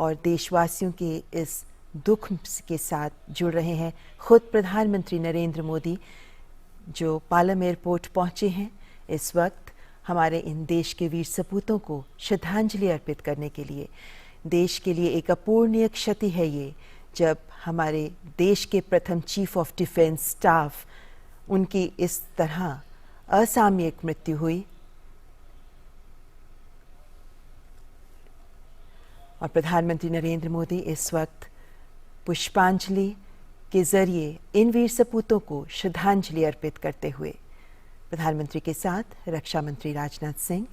और देशवासियों के इस दुख के साथ जुड़ रहे हैं खुद प्रधानमंत्री नरेंद्र मोदी, जो पालम एयरपोर्ट पहुंचे हैं इस वक्त हमारे इन देश के वीर सपूतों को श्रद्धांजलि अर्पित करने के लिए। देश के लिए एक अपूरणीय क्षति है ये, जब हमारे देश के प्रथम चीफ ऑफ डिफेंस स्टाफ उनकी इस तरह असामयिक मृत्यु हुई। और प्रधानमंत्री नरेंद्र मोदी इस वक्त पुष्पांजलि के जरिए इन वीर सपूतों को श्रद्धांजलि अर्पित करते हुए प्रधानमंत्री के साथ रक्षा मंत्री राजनाथ सिंह,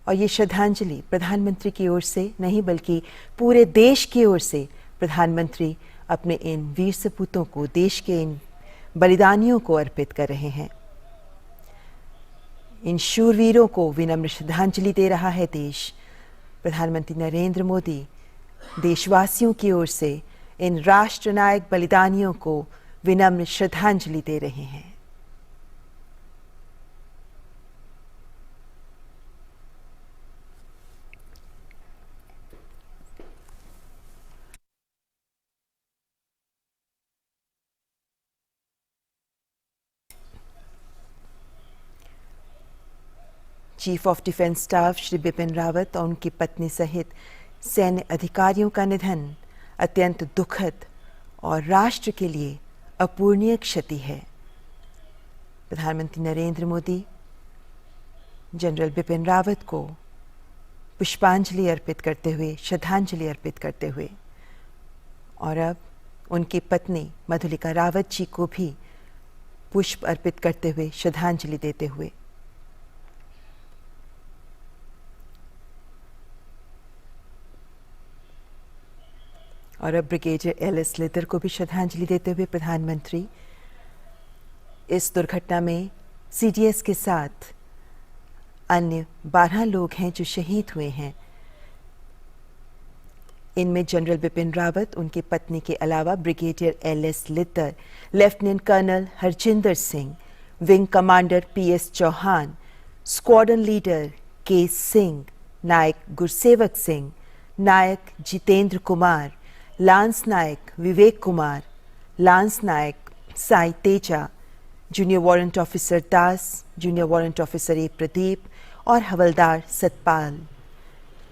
और ये श्रद्धांजलि प्रधानमंत्री की ओर से नहीं बल्कि पूरे देश की ओर से प्रधानमंत्री अपने इन वीर सपूतों को, देश के इन बलिदानियों को अर्पित कर रहे हैं। इन शूरवीरों को विनम्र श्रद्धांजलि दे रहा है देश। प्रधानमंत्री नरेंद्र मोदी देशवासियों की ओर से इन राष्ट्रनायक बलिदानियों को विनम्र श्रद्धांजलि दे रहे हैं। Chief of defence staff Shri Bipin Rawat और उनकी पत्नी सहित सैन्य अधिकारियों का निधन अत्यंत दुखद और राष्ट्र के लिए अपूरणीय क्षति है। प्रधानमंत्री नरेंद्र मोदी जनरल बिपिन रावत को पुष्पांजलि अर्पित करते हुए, श्रद्धांजलि अर्पित करते हुए, और अब उनकी पत्नी मधुलिका रावत जी को भी पुष्प अर्पित करते हुए, श्रद्धांजलि देते हुए, और अब ब्रिगेडियर एल.एस. लितर को भी श्रद्धांजलि देते हुए प्रधानमंत्री इस दुर्घटना में सीडीएस के साथ अन्य 12 लोग हैं जो शहीद हुए हैं। इनमें जनरल बिपिन रावत, उनकी पत्नी के अलावा brigadier L S. Lidder, lieutenant colonel Harjinder Singh, wing commander P S. Chauhan, squadron leader K Singh, Naik Gursewak Singh, Naik Jitendra Kumar, lance Naik Vivek Kumar, lance Naik Sai Teja, junior warrant officer Das, junior warrant officer A Pradeep और हवलदार सतपाल,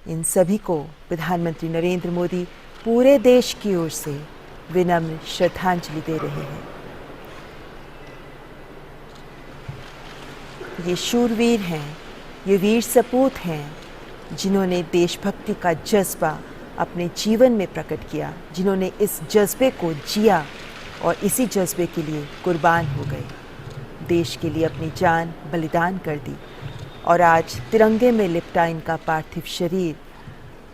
इन सभी को प्रधानमंत्री नरेंद्र मोदी पूरे देश की ओर से विनम्र श्रद्धांजलि दे रहे हैं। ये शूरवीर हैं, ये वीर सपूत हैं, जिन्होंने देशभक्ति का जज्बा अपने जीवन में प्रकट किया, जिन्होंने इस जज्बे को जिया और इसी जज्बे के लिए कुर्बान हो गए, देश के लिए अपनी जान बलिदान कर दी। और आज तिरंगे में लिपटा इनका पार्थिव शरीर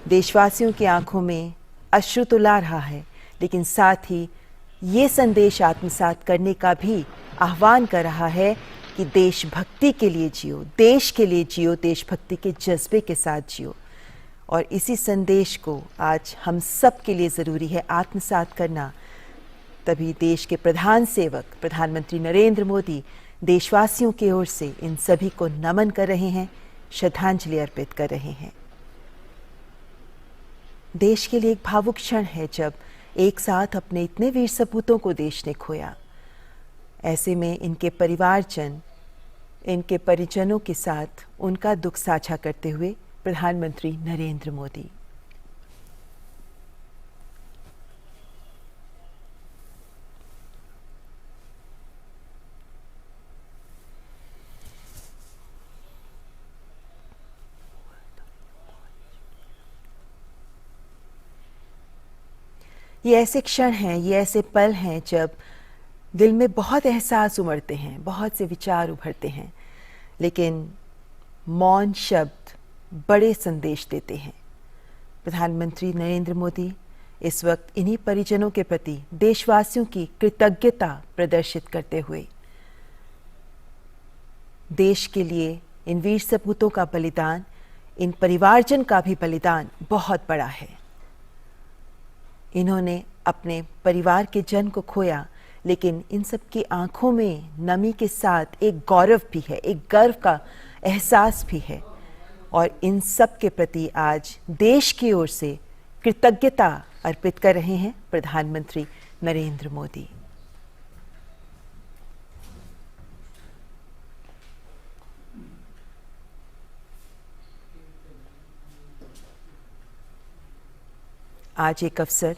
देशवासियों की आंखों में अश्रु तो ला रहा है, लेकिन साथ ही ये संदेश आत्मसात करने का भी आह्वान कर रहा है कि देशभक्ति के लिए जियो, देश के लिए जियो, देशभक्ति के जज्बे के साथ जियो। और इसी संदेश को आज हम सब के लिए ज़रूरी है आत्मसात करना। तभी देश के प्रधान सेवक प्रधानमंत्री नरेंद्र मोदी देशवासियों की ओर से इन सभी को नमन कर रहे हैं, श्रद्धांजलि अर्पित कर रहे हैं। देश के लिए एक भावुक क्षण है जब एक साथ अपने इतने वीर सपूतों को देश ने खोया। ऐसे में इनके परिवारजन, इनके परिजनों के साथ उनका दुख साझा करते हुए प्रधानमंत्री नरेंद्र मोदी। ये ऐसे क्षण हैं, ये ऐसे पल हैं जब दिल में बहुत एहसास उमड़ते हैं, बहुत से विचार उभरते हैं, लेकिन मौन शब्द बड़े संदेश देते हैं। प्रधानमंत्री नरेंद्र मोदी इस वक्त इन्हीं परिजनों के प्रति देशवासियों की कृतज्ञता प्रदर्शित करते हुए देश के लिए इन वीर सपूतों का बलिदान, इन परिवारजन का भी बलिदान बहुत बड़ा है। इन्होंने अपने परिवार के जन को खोया, लेकिन इन सब की आंखों में नमी के साथ एक गौरव भी है, एक गर्व का एहसास भी है। और इन सब के प्रति आज देश की ओर से कृतज्ञता अर्पित कर रहे हैं प्रधानमंत्री नरेंद्र मोदी। आज एक अवसर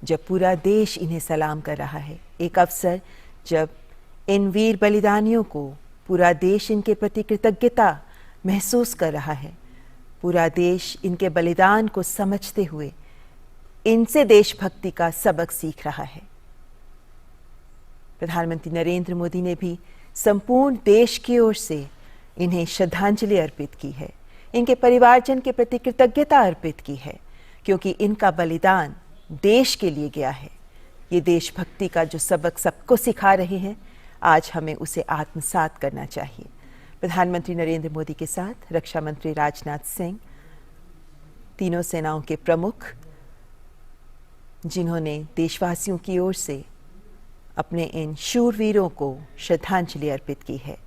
जब पूरा देश इन्हें सलाम कर रहा है, एक अवसर जब इन वीर बलिदानियों को पूरा देश इनके प्रति कृतज्ञता महसूस कर रहा है, पूरा देश इनके बलिदान को समझते हुए इनसे देशभक्ति का सबक सीख रहा है। प्रधानमंत्री नरेंद्र मोदी ने भी संपूर्ण देश की ओर से इन्हें श्रद्धांजलि अर्पित की है, इनके परिवारजन के प्रति कृतज्ञता अर्पित की है, क्योंकि इनका बलिदान देश के लिए गया है। ये देशभक्ति का जो सबक सबको सिखा रहे हैं, आज हमें उसे आत्मसात करना चाहिए। प्रधानमंत्री नरेंद्र मोदी के साथ रक्षा मंत्री राजनाथ सिंह, तीनों सेनाओं के प्रमुख, जिन्होंने देशवासियों की ओर से अपने इन शूरवीरों को श्रद्धांजलि अर्पित की है।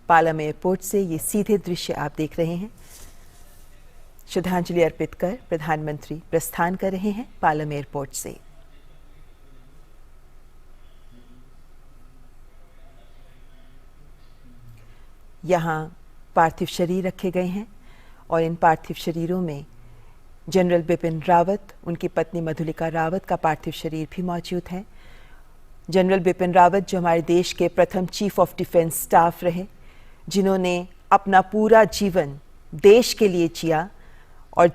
पालम एयरपोर्ट से ये सीधे दृश्य आप देख रहे हैं। श्रद्धांजलि अर्पित कर प्रधानमंत्री प्रस्थान कर रहे हैं पालम एयरपोर्ट से। यहाँ पार्थिव शरीर रखे गए हैं और इन पार्थिव शरीरों में जनरल बिपिन रावत, उनकी पत्नी मधुलिका रावत का पार्थिव शरीर भी मौजूद है। जनरल बिपिन रावत जो हमारे देश के प्रथम चीफ ऑफ डिफेंस स्टाफ रहे, जिन्होंने अपना पूरा जीवन देश के लिए जिया और